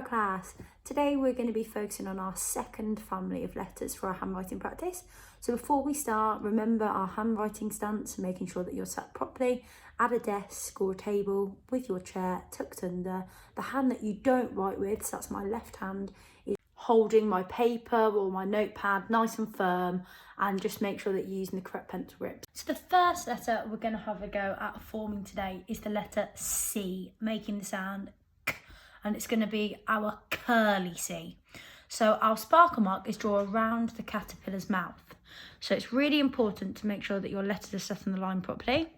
Hello class, today we're going to be focusing on our second family of letters for our handwriting practice. So before we start, remember our handwriting stance, making sure that you're sat properly at a desk or a table with your chair tucked under. The hand that you don't write with, so that's my left hand, is holding my paper or my notepad nice and firm, and just make sure that you're using the correct pencil grip. So the first letter we're going to have a go at forming today is the letter C, making the sound K, and it's going to be our curly C. So our sparkle mark is draw around the caterpillar's mouth. So it's really important to make sure that your letters are set on the line properly.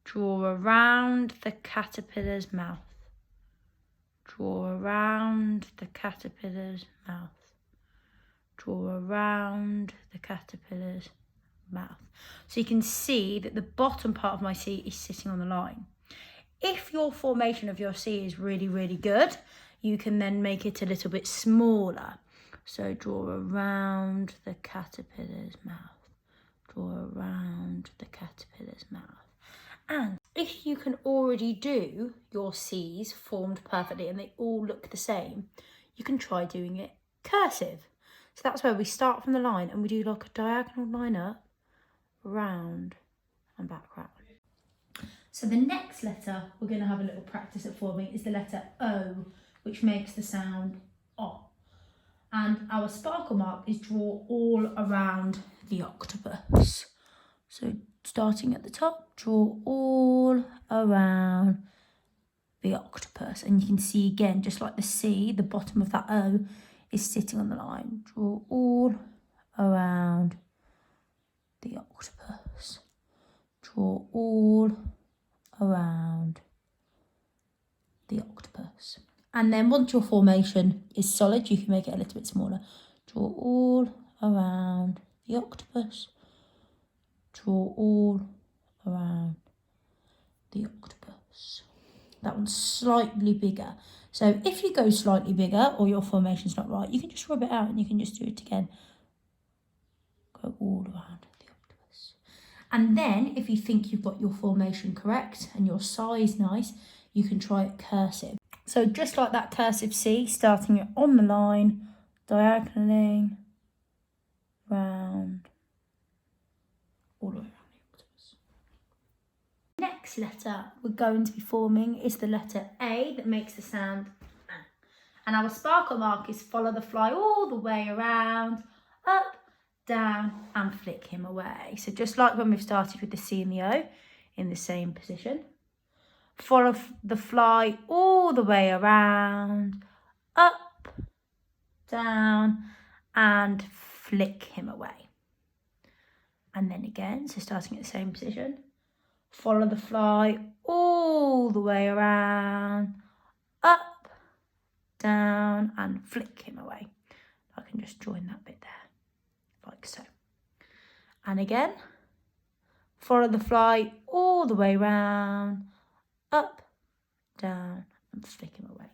Draw around the caterpillar's mouth. Draw around the caterpillar's mouth. Draw around the caterpillar's mouth. So you can see that the bottom part of my C is sitting on the line. If your formation of your C is really, really good, you can then make it a little bit smaller. So draw around the caterpillar's mouth. Draw around the caterpillar's mouth. And if you can already do your C's formed perfectly and they all look the same, you can try doing it cursive. So that's where we start from the line and we do like a diagonal line up, round and back round. So the next letter we're going to have a little practice at forming is the letter O, which makes the sound O. And our sparkle mark is draw all around the octopus. So starting at the top, draw all around the octopus. And you can see again, just like the C, the bottom of that O is sitting on the line. Draw all around the octopus. Draw all around the octopus. And then once your formation is solid, you can make it a little bit smaller. Draw all around the octopus. Draw all around the octopus. That one's slightly bigger. So if you go slightly bigger or your formation's not right, you can just rub it out and you can just do it again. Go all around the octopus. And then if you think you've got your formation correct and your size nice, you can try it cursive. So just like that cursive C, starting it on the line, diagonaling round, all the way around the octopus. Next letter we're going to be forming is the letter A that makes the sound A. And our sparkle mark is follow the fly all the way around, up, down and flick him away. So just like when we've started with the C and the O, in the same position. Follow the fly all the way around, up, down and flick him away. And then again, so starting at the same position. Follow the fly all the way around, up, down and flick him away. I can just join that bit there, like so. And again, follow the fly all the way around, up, down and flick him away.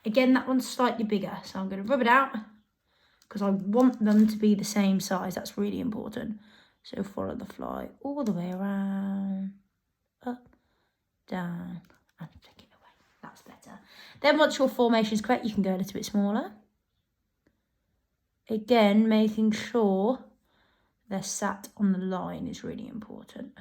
Again, that one's slightly bigger, so I'm going to rub it out because I want them to be the same size. That's really important. So follow the fly all the way around, up, down and flick it away. That's better. Then once your formation is correct, you can go a little bit smaller. Again, making sure they're sat on the line is really important.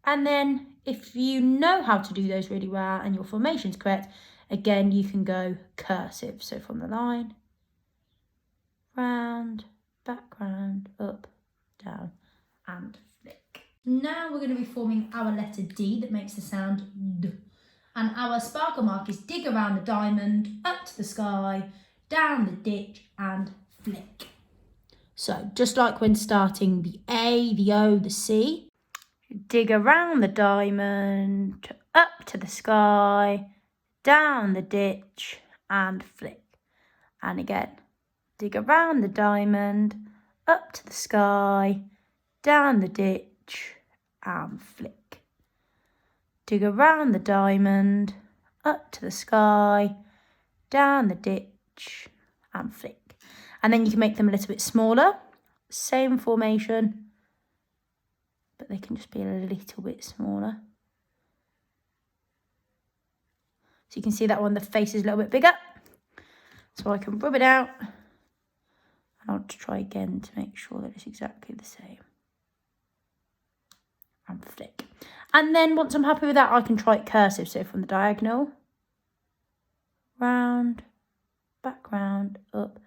And then if you know how to do those really well and your formation's correct, again, you can go cursive. So from the line, round, back round, up, down and flick. Now we're going to be forming our letter D that makes the sound D. And our sparkle mark is dig around the diamond, up to the sky, down the ditch and flick. So just like when starting the A, the O, the C, dig around the diamond, up to the sky, down the ditch and flick. And again, dig around the diamond, up to the sky, down the ditch and flick. Dig around the diamond, up to the sky, down the ditch and flick. And then you can make them a little bit smaller, same formation, but they can just be a little bit smaller. So you can see that one, the face is a little bit bigger. So I can rub it out. And I'll try again to make sure that it's exactly the same. And flick. And then once I'm happy with that, I can try it cursive. So from the diagonal, round, back round, up,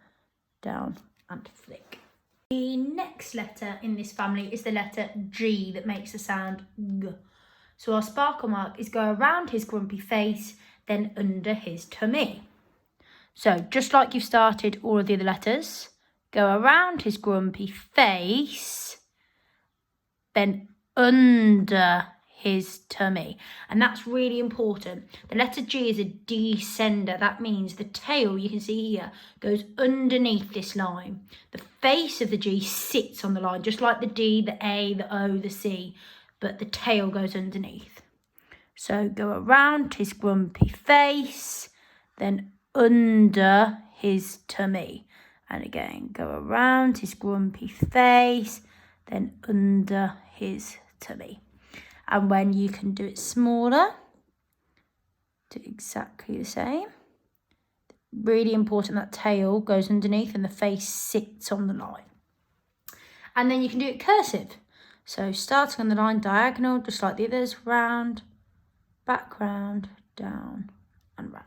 down, and flick. The next letter in this family is the letter G that makes the sound G. So our sparkle mark is go around his grumpy face, then under his tummy. So just like you've started all of the other letters, go around his grumpy face, then under his tummy. And that's really important. The letter G is a descender. That means the tail, you can see here, goes underneath this line. The face of the G sits on the line, just like the D, the A, the O, the C, but the tail goes underneath. So go around his grumpy face, then under his tummy. And again, go around his grumpy face, then under his tummy. And when you can do it smaller, do exactly the same. Really important that tail goes underneath and the face sits on the line. And then you can do it cursive. So starting on the line diagonal, just like the others, round, back round, down and round.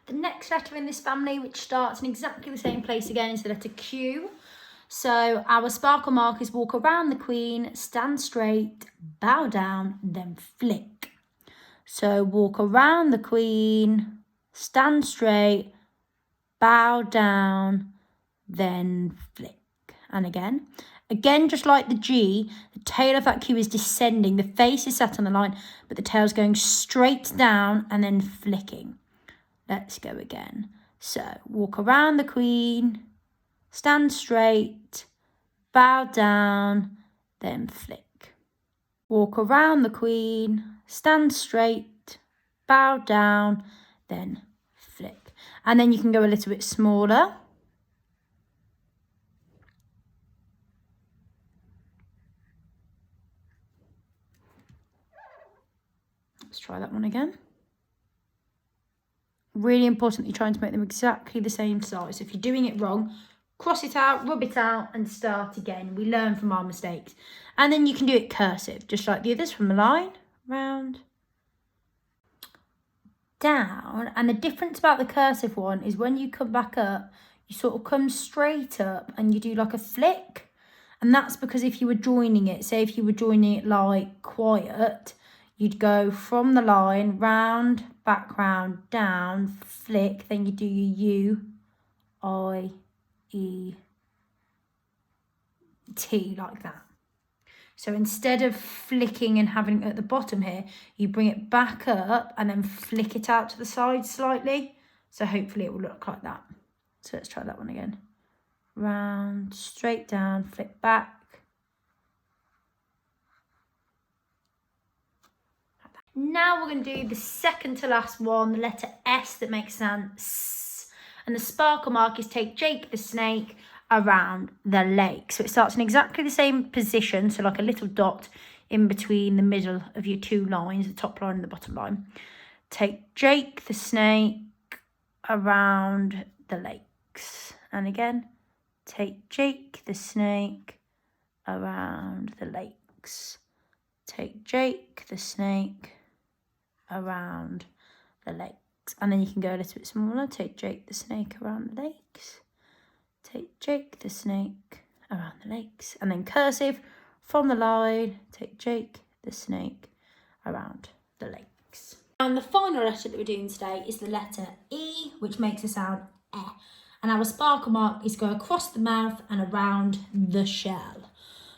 The next letter in this family, which starts in exactly the same place again, is the letter Q. So our sparkle mark is walk around the queen, stand straight, bow down, then flick. So walk around the queen, stand straight, bow down, then flick. And again, just like the G, the tail of that Q is descending. The face is sat on the line, but the tail's going straight down and then flicking. Let's go again. So walk around the queen, stand straight, bow down, then flick. Walk around the queen, stand straight, bow down, then flick. And then you can go a little bit smaller. Let's try that one again. Really important that you're trying to make them exactly the same size. If you're doing it wrong, cross it out, rub it out and start again. We learn from our mistakes. And then you can do it cursive, just like the others, from the line, round, down. And the difference about the cursive one is when you come back up, you sort of come straight up and you do like a flick. And that's because if you were joining it, say if you were joining it like quiet, you'd go from the line, round, back round, down, flick, then you do your U, I, E, T, like that. So instead of flicking and having it at the bottom here, you bring it back up and then flick it out to the side slightly. So hopefully it will look like that. So let's try that one again. Round, straight down, flick back. Now we're going to do the second to last one, the letter S that makes sound S. And the sparkle mark is take Jake the snake around the lake. So it starts in exactly the same position, so like a little dot in between the middle of your two lines, the top line and the bottom line. Take Jake the snake around the lakes. And again, take Jake the snake around the lakes. Take Jake the snake around the lakes. And then you can go a little bit smaller. Take Jake the snake around the lakes. Take Jake the snake around the lakes. And then cursive from the line. Take Jake the snake around the lakes. And the final letter that we're doing today is the letter E, which makes the sound E. And our sparkle mark is go across the mouth and around the shell.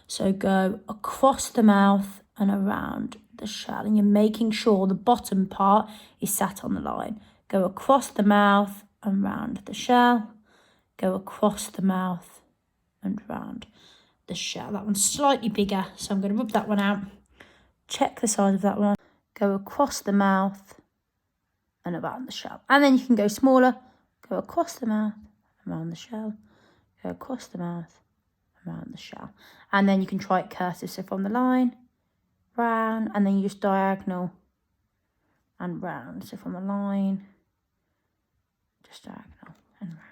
So go across the mouth and around the shell. And you're making sure the bottom part is sat on the line. Go across the mouth and round the shell. Go across the mouth and round the shell. That one's slightly bigger, so I'm going to rub that one out. Check the size of that one. Go across the mouth and around the shell. And then you can go smaller. Go across the mouth and around the shell. Go across the mouth and around the shell. And then you can try it cursive. So from the line, round, and then you just diagonal, and round. So from a line, just diagonal and round.